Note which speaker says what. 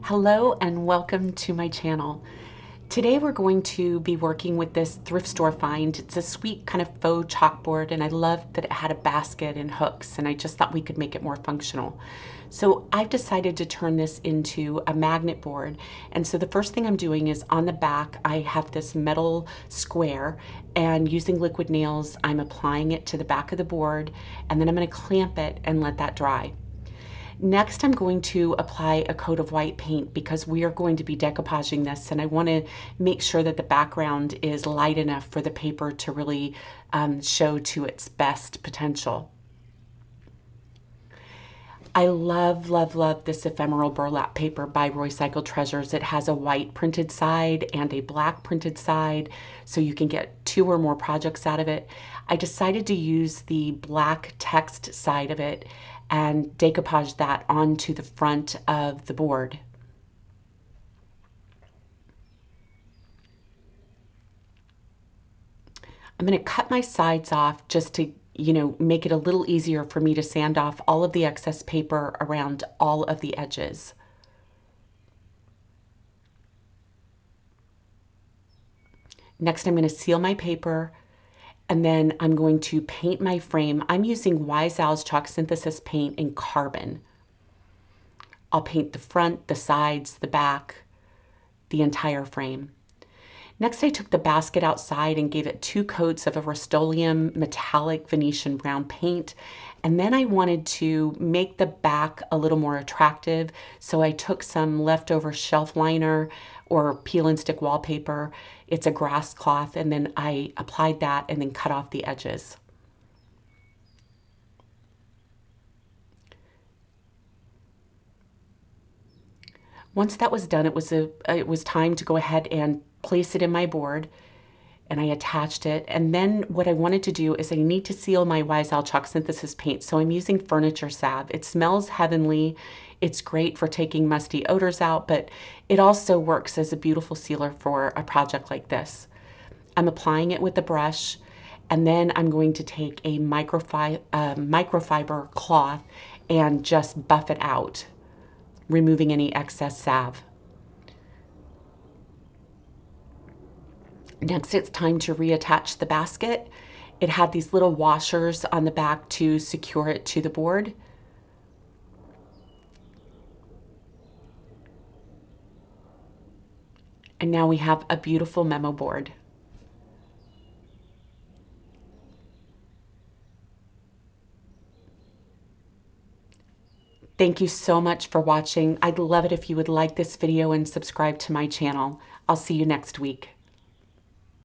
Speaker 1: Hello and welcome to my channel. Today we're going to be working with this thrift store find. It's a sweet kind of faux chalkboard, and I loved that it had a basket and hooks, and I just thought we could make it more functional. So I've decided to turn this into a magnet board. And so the first thing I'm doing is on the back I have this metal square, and using liquid nails I'm applying it to the back of the board, and then I'm going to clamp it and let that dry. Next, I'm going to apply a coat of white paint because we are going to be decoupaging this, and I want to make sure that the background is light enough for the paper to really show to its best potential. I love, love, love this ephemeral burlap paper by Roycycled Treasures. It has a white printed side and a black printed side, so you can get 2 or more projects out of it. I decided to use the black text side of it and decoupage that onto the front of the board. I'm going to cut my sides off just to, make it a little easier for me to sand off all of the excess paper around all of the edges. Next, I'm going to seal my paper, and then I'm going to paint my frame. I'm using Wise Owl's Chalk Synthesis paint in carbon. I'll paint the front, the sides, the back, the entire frame. Next, I took the basket outside and gave it 2 coats of a Rust-Oleum metallic Venetian brown paint. And then I wanted to make the back a little more attractive, so I took some leftover shelf liner or peel and stick wallpaper. It's a grass cloth, and then I applied that and then cut off the edges. Once that was done, it was time to go ahead and place it in my board, and I attached it. And then what I wanted to do is I need to seal my Wise Owl Chalk Synthesis paint, so I'm using furniture salve. It smells heavenly. It's great for taking musty odors out, but it also works as a beautiful sealer for a project like this. I'm applying it with a brush, and then I'm going to take a microfiber cloth and just buff it out, removing any excess salve. Next, it's time to reattach the basket. It had these little washers on the back to secure it to the board. And now we have a beautiful memo board. Thank you so much for watching. I'd love it if you would like this video and subscribe to my channel. I'll see you next week.